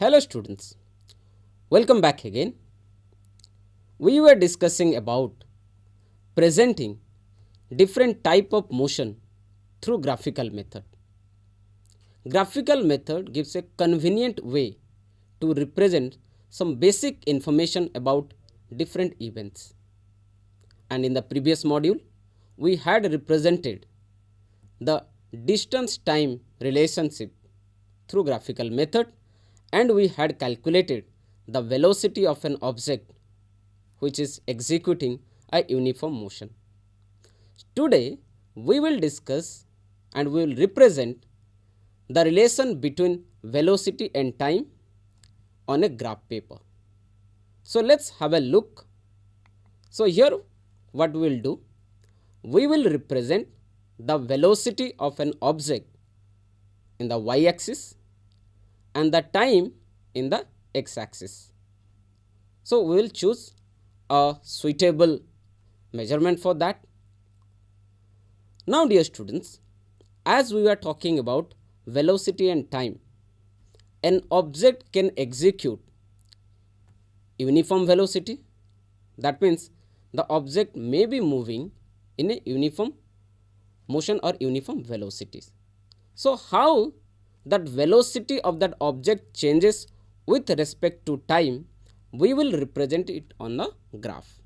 Hello students, welcome back again. We were discussing about presenting different type of motion through graphical method. Graphical method gives a convenient way to represent some basic information about different events. And in the previous module, we had represented the distance time relationship through graphical method, and we had calculated the velocity of an object which is executing a uniform motion. Today we will discuss and we will represent the relation between velocity and time on a graph paper. So let's have a look. So here what we will do, we will represent the velocity of an object in the y axis and the time in the x axis. So we will choose a suitable measurement for that. Now dear students, as we are talking about velocity and time, an object can execute uniform velocity. That means the object may be moving in a uniform motion or uniform velocities. So how that velocity of that object changes with respect to time, we will represent it on the graph.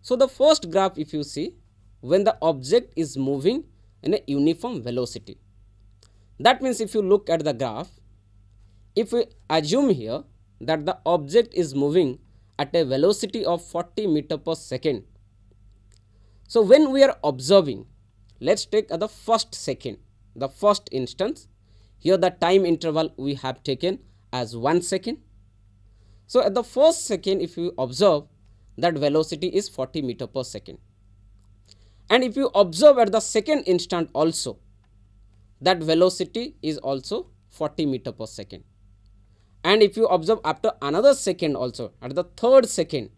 So the first graph, if you see, when the object is moving in a uniform velocity, that means if you look at the graph, if we assume here that the object is moving at a velocity of 40 meter per second. So when we are observing, let's take the first second, the first instance. Here the time interval we have taken as 1 second. So at the first second, if you observe, that velocity is 40 meter per second. And if you observe at the second instant also, that velocity is also 40 meter per second. And if you observe after another second also, at the third second,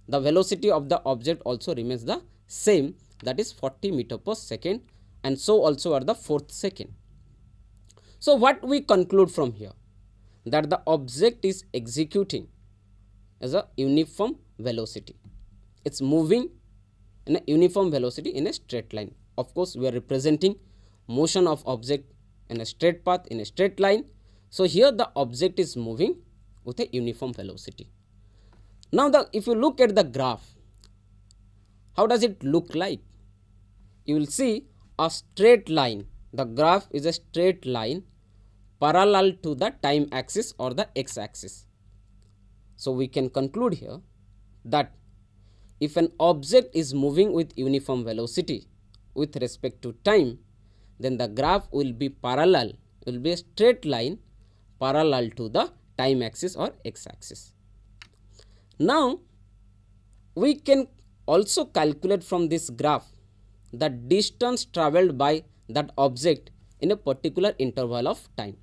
the velocity of the object also remains the same, that is 40 meter per second, and so also at the fourth second. So what we conclude from here, that the object is executing as a uniform velocity. It's moving in a uniform velocity in a straight line. Of course, we are representing motion of object in a straight path, in a straight line. So here the object is moving with a uniform velocity. Now if you look at the graph, how does it look like? You will see a straight line. The graph is a straight line parallel to the time axis or the x axis. So we can conclude here that if an object is moving with uniform velocity with respect to time, then the graph will be parallel, will be a straight line parallel to the time axis or x axis. Now we can also calculate from this graph the distance traveled by that object in a particular interval of time.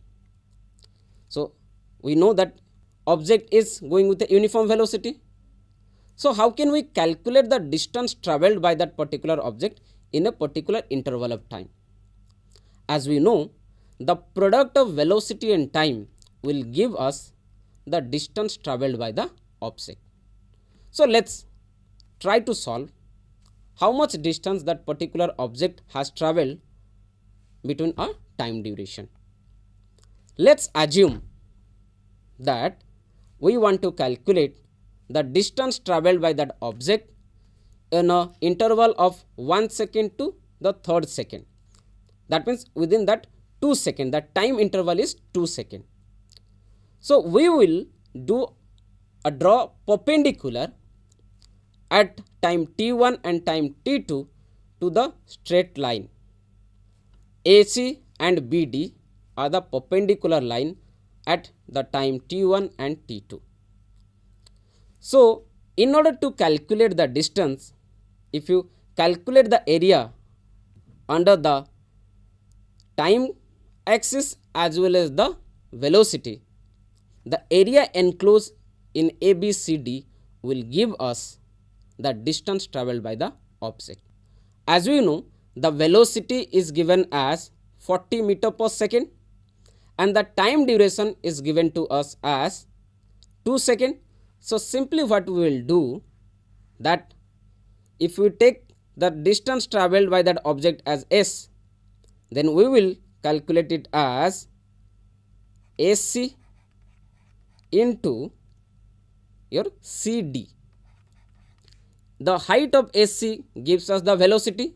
So we know that object is going with a uniform velocity. So how can we calculate the distance traveled by that particular object in a particular interval of time? As we know, the product of velocity and time will give us the distance traveled by the object. So let's try to solve how much distance that particular object has traveled between a time duration. Let's assume that we want to calculate the distance traveled by that object in an interval of 1 second to the third second. That means within that 2 seconds, that time interval is 2 seconds. So we will draw perpendicular at time t1 and time t2 to the straight line. AC and BD are the perpendicular line at the time t1 and t2. So in order to calculate the distance, if you calculate the area under the time axis as well as the velocity, the area enclosed in ABCD will give us the distance traveled by the object. As we know, the velocity is given as 40 meter per second and the time duration is given to us as 2 seconds. So simply what we will do, that if we take the distance travelled by that object as s, then we will calculate it as AC into your CD. The height of AC gives us the velocity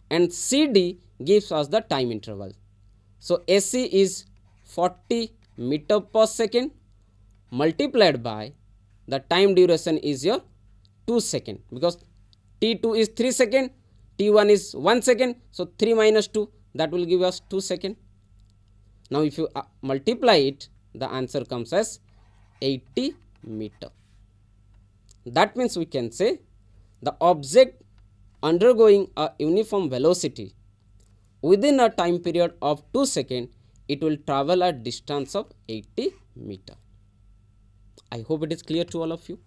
and CD gives us the time interval. So AC is 40 meter per second multiplied by the time duration is your 2 second, because T2 is 3 second, T1 is 1 second. So 3 minus 2, that will give us 2 second. Now if you multiply it, the answer comes as 80 meter. That means we can say the object undergoing a uniform velocity within a time period of 2 seconds, it will travel a distance of 80 meter. I hope it is clear to all of you.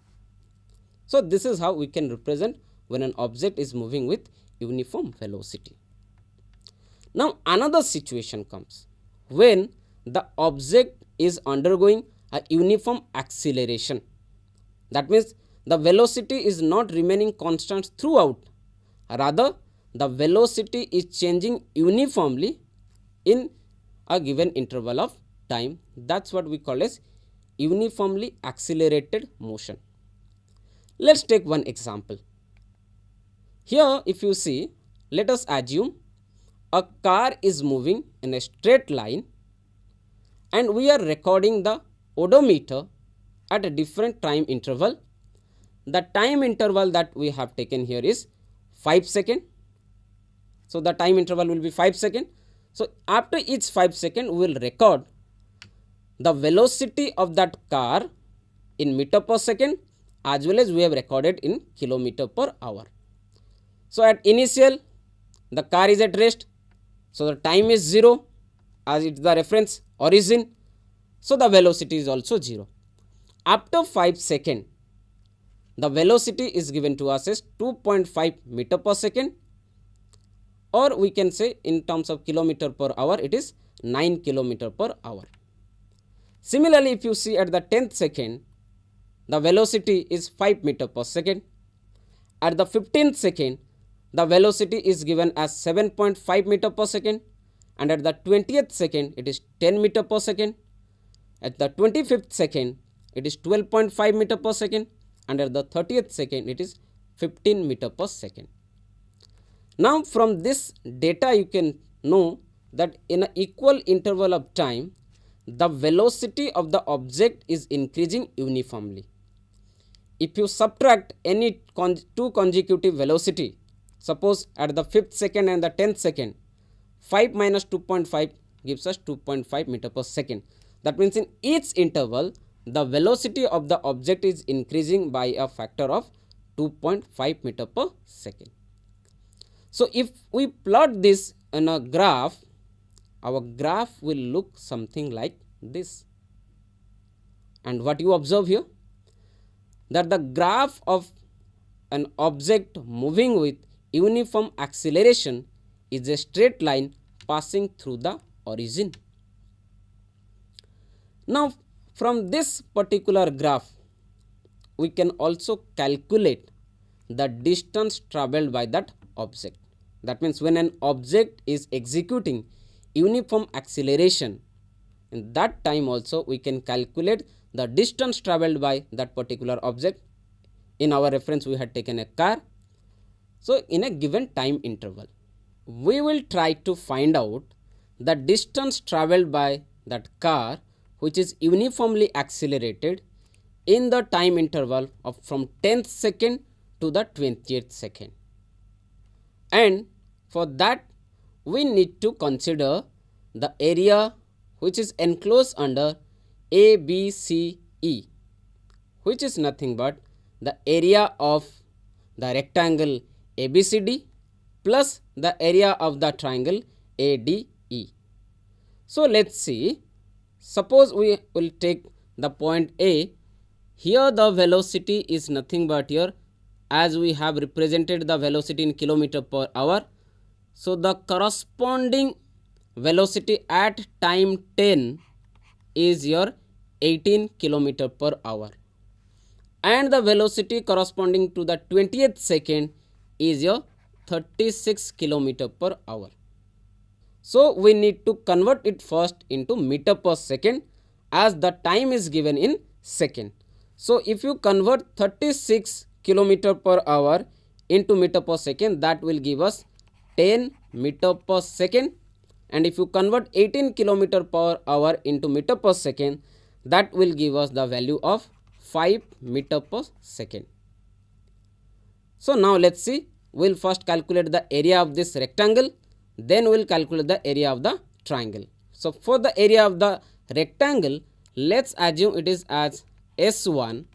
So this is how we can represent when an object is moving with uniform velocity. Now another situation comes when the object is undergoing a uniform acceleration. That means the velocity is not remaining constant throughout, rather the velocity is changing uniformly in a given interval of time. That's what we call as uniformly accelerated motion. Let's take one example. Here if you see, let us assume a car is moving in a straight line and we are recording the odometer at a different time interval. The time interval that we have taken here is 5 seconds. So the time interval will be 5 seconds. So after each 5 seconds, we will record the velocity of that car in meter per second, as well as we have recorded in kilometer per hour. So at initial, the car is at rest, so the time is 0 as it is the reference origin. So the velocity is also 0. After 5 seconds, the velocity is given to us as 2.5 meter per second, or we can say in terms of kilometer per hour, it is 9 kilometer per hour. Similarly, if you see at the 10th second, the velocity is 5 meter per second. At the 15th second, the velocity is given as 7.5 meter per second, and at the 20th second, it is 10 meter per second. At the 25th second, it is 12.5 meter per second, and at the 30th second, it is 15 meter per second. Now from this data you can know that in an equal interval of time, the velocity of the object is increasing uniformly. If you subtract any two consecutive velocity, suppose at the 5th second and the 10th second, 5 minus 2.5 gives us 2.5 meter per second. That means in each interval, the velocity of the object is increasing by a factor of 2.5 meter per second. So if we plot this in a graph, our graph will look something like this. And what you observe here, that the graph of an object moving with uniform acceleration is a straight line passing through the origin. Now from this particular graph, we can also calculate the distance travelled by that object. That means when an object is executing uniform acceleration, in that time also we can calculate the distance travelled by that particular object. In our reference, we had taken a car. So in a given time interval, we will try to find out the distance travelled by that car which is uniformly accelerated in the time interval of from 10th second to the 20th second. And for that, we need to consider the area which is enclosed under ABCE, which is nothing but the area of the rectangle ABCD plus the area of the triangle ADE. So let's see, suppose we will take the point A. Here the velocity is nothing but here, as we have represented the velocity in kilometer per hour. So the corresponding velocity at time 10 is your 18 kilometer per hour, and the velocity corresponding to the 20th second is your 36 kilometer per hour. So we need to convert it first into meter per second, as the time is given in second. So if you convert 36 kilometer per hour into meter per second, that will give us 10 meter per second, and if you convert 18 kilometer per hour into meter per second, that will give us the value of 5 meter per second. So now let's see, we will first calculate the area of this rectangle, then we will calculate the area of the triangle. So for the area of the rectangle, let's assume it is as S1,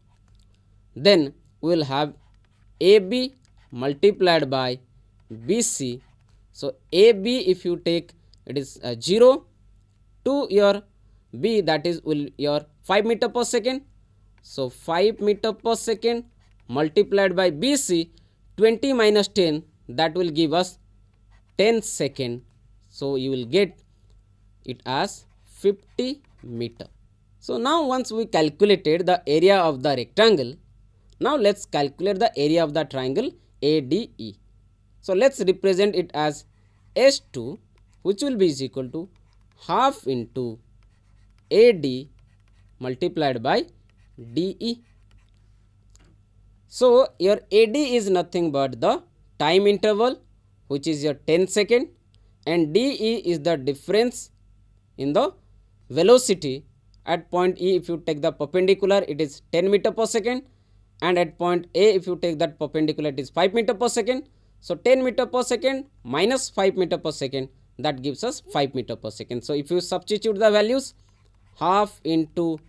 then we will have AB multiplied by BC. So AB, if you take, it is 0 to your B, that is will your 5 meter per second. So 5 meter per second multiplied by BC, 20 minus 10, that will give us 10 second. So you will get it as 50 meter. So now once we calculated the area of the rectangle, now let's calculate the area of the triangle ADE. So let's represent it as S2, which will be is equal to half into AD multiplied by DE. So your AD is nothing but the time interval, which is your 10 second, and DE is the difference in the velocity. At point E, if you take the perpendicular, it is 10 meter per second, and at point A, if you take that perpendicular, it is 5 meter per second. So 10 meter per second minus 5 meter per second, that gives us 5 meter per second. So if you substitute the values, half into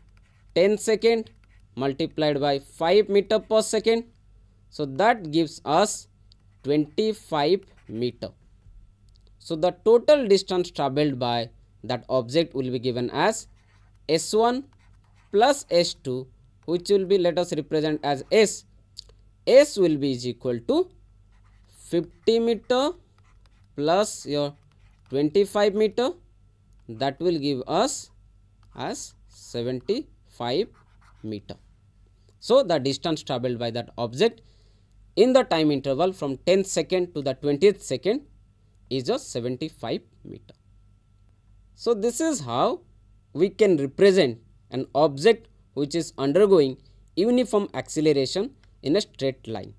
10 second multiplied by 5 meter per second, so that gives us 25 meter. So the total distance travelled by that object will be given as S1 plus S2, which will be, let us represent as S. S will be is equal to 50 meter plus your 25 meter, that will give us as 75 meter. So the distance travelled by that object in the time interval from 10 second to the 20th second is just 75 meter. So this is how we can represent an object which is undergoing uniform acceleration in a straight line.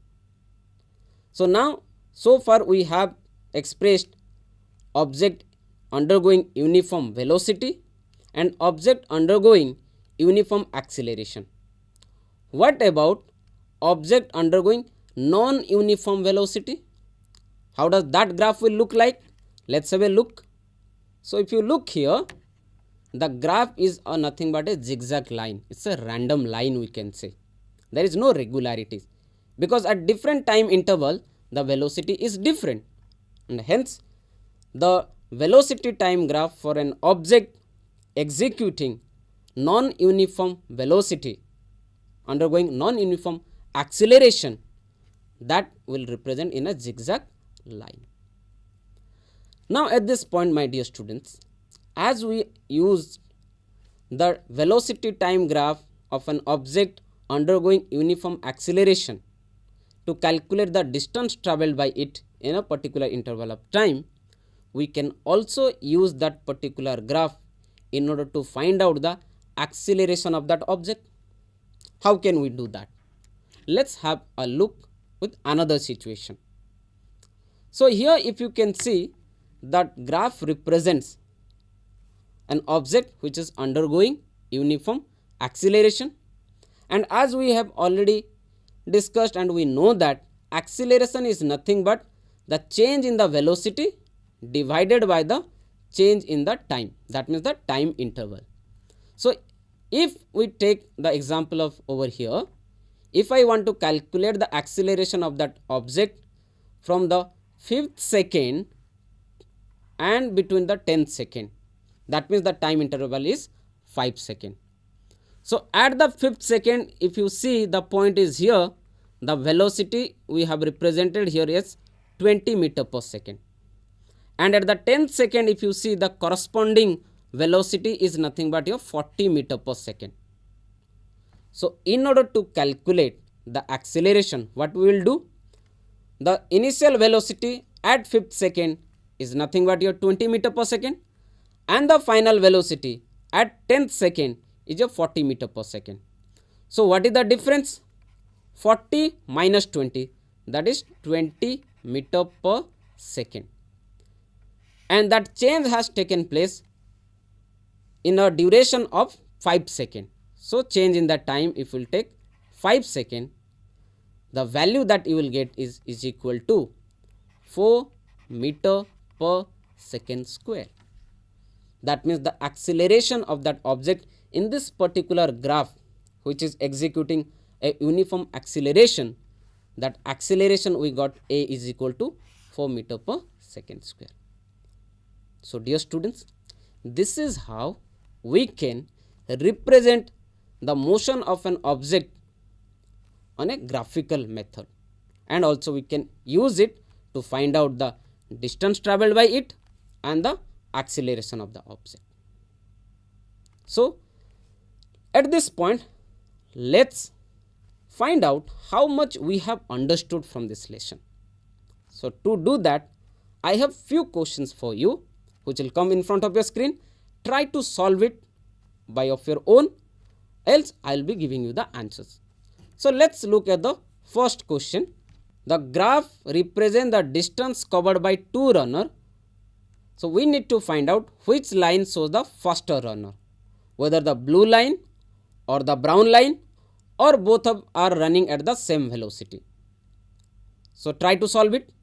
So now, so far we have expressed object undergoing uniform velocity and object undergoing uniform acceleration. What about object undergoing non-uniform velocity? How does that graph will look like? Let's have a look. So if you look here, the graph is nothing but a zigzag line. It's a random line, we can say. There is no regularities, because at different time interval the velocity is different, and hence the velocity time graph for an object executing non-uniform velocity undergoing non-uniform acceleration, that will represent in a zigzag line. Now at this point, my dear students, as we use the velocity time graph of an object undergoing uniform acceleration to calculate the distance travelled by it in a particular interval of time, we can also use that particular graph in order to find out the acceleration of that object. How can we do that? Let's have a look with another situation. So here, if you can see, that graph represents an object which is undergoing uniform acceleration, and as we have already discussed and we know that acceleration is nothing but the change in the velocity divided by the change in the time, that means the time interval. So if we take the example of over here, if I want to calculate the acceleration of that object from the 5th second and between the 10th second, that means the time interval is 5 seconds. So at the 5th second, if you see, the point is here, the velocity we have represented here is 20 meter per second, and at the 10th second, if you see, the corresponding velocity is nothing but your 40 meter per second. So in order to calculate the acceleration, what we will do? The initial velocity at 5th second is nothing but your 20 meter per second, and the final velocity at 10th second is your 40 meter per second. So what is the difference? 40 minus 20, that is 20 meter per second, and that change has taken place in a duration of 5 seconds. So change in the time, if we will take 5 seconds, the value that you will get is equal to 4 meter per second square. That means the acceleration of that object in this particular graph, which is executing a uniform acceleration, that acceleration we got A is equal to 4 meter per second square. So dear students, this is how we can represent the motion of an object on a graphical method, and also we can use it to find out the distance travelled by it and the acceleration of the object. So at this point, let's find out how much we have understood from this lesson. So to do that, I have few questions for you which will come in front of your screen. Try to solve it by of your own, else I will be giving you the answers. So let's look at the first question. The graph represents the distance covered by two runners. So we need to find out which line shows the faster runner, whether the blue line or the brown line, or both are running at the same velocity. So try to solve it.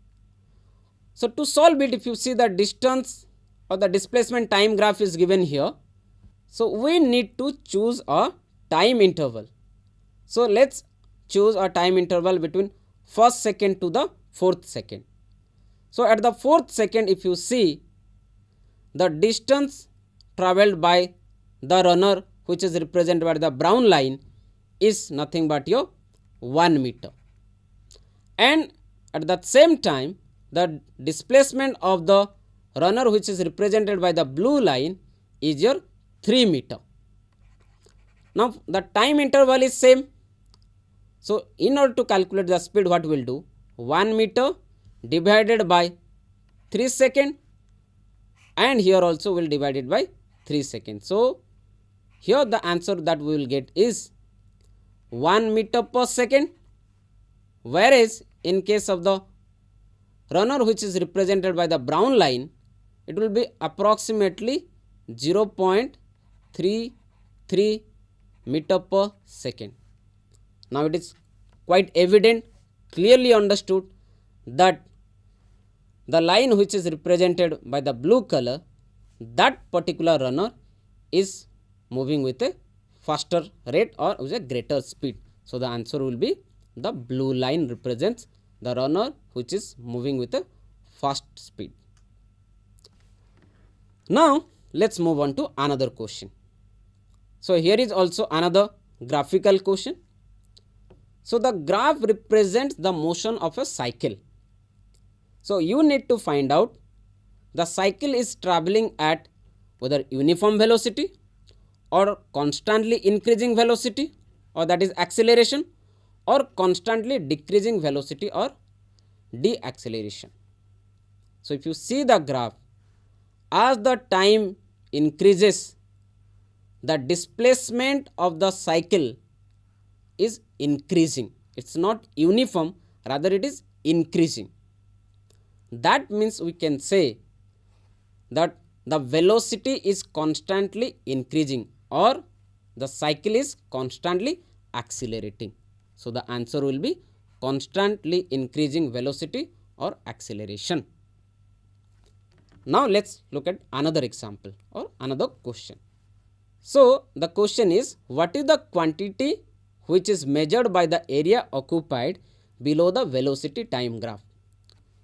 So to solve it, if you see the distance or the displacement time graph is given here, so we need to choose a time interval. So let's choose a time interval between 1st second to the 4th second. So at the 4th second, if you see, the distance travelled by the runner, which is represented by the brown line, is nothing but your 1 meter, and at the same time the displacement of the runner, which is represented by the blue line, is your 3 meter. Now the time interval is same. So in order to calculate the speed, what we will do? 1 meter divided by 3 seconds, and here also we will divide it by 3 seconds. So here the answer that we will get is 1 meter per second, whereas in case of the runner which is represented by the brown line, it will be approximately 0.33 meter per second. Now it is quite evident, clearly understood, that the line which is represented by the blue color, that particular runner is moving with a faster rate or with a greater speed. So the answer will be the blue line represents the runner which is moving with a fast speed. Now let's move on to another question. So here is also another graphical question. So the graph represents the motion of a cycle. So you need to find out the cycle is traveling at whether uniform velocity or constantly increasing velocity, or that is acceleration, or constantly decreasing velocity or deacceleration. So if you see the graph, as the time increases, the displacement of the cycle is increasing. It's not uniform, rather it is increasing. That means we can say that the velocity is constantly increasing, or the cycle is constantly accelerating. So the answer will be constantly increasing velocity or acceleration. Now let's look at another example or another question. So the question is, what is the quantity which is measured by the area occupied below the velocity time graph?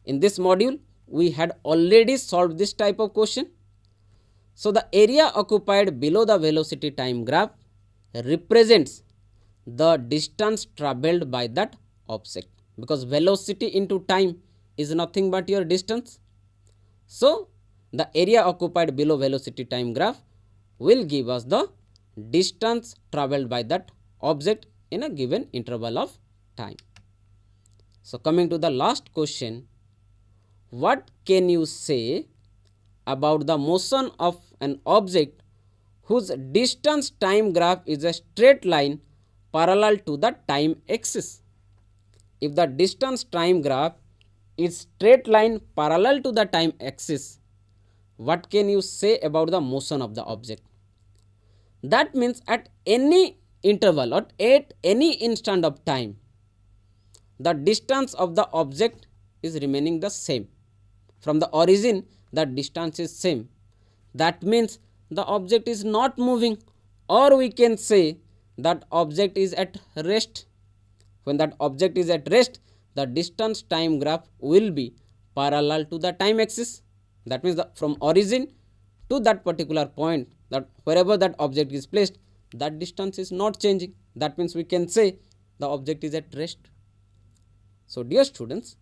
In this module, we had already solved this type of question. So the area occupied below the velocity time graph represents the distance travelled by that object, because velocity into time is nothing but your distance. So the area occupied below velocity time graph will give us the distance travelled by that object in a given interval of time. So, coming to the last question, what can you say about the motion of an object whose distance time graph is a straight line parallel to the time axis? If the distance time graph is straight line parallel to the time axis, what can you say about the motion of the object? That means at any interval or at any instant of time, the distance of the object is remaining the same. From the origin, the distance is same. That means the object is not moving, or we can say that object is at rest. When that object is at rest, the distance time graph will be parallel to the time axis. That means from origin to that particular point, that wherever that object is placed, that distance is not changing. That means we can say the object is at rest. So, dear students,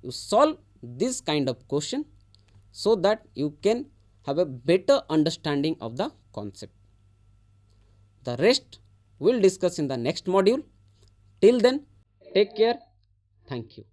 you solve this kind of question so that you can have a better understanding of the concept. The rest we will discuss in the next module. Till then, take care. Thank you.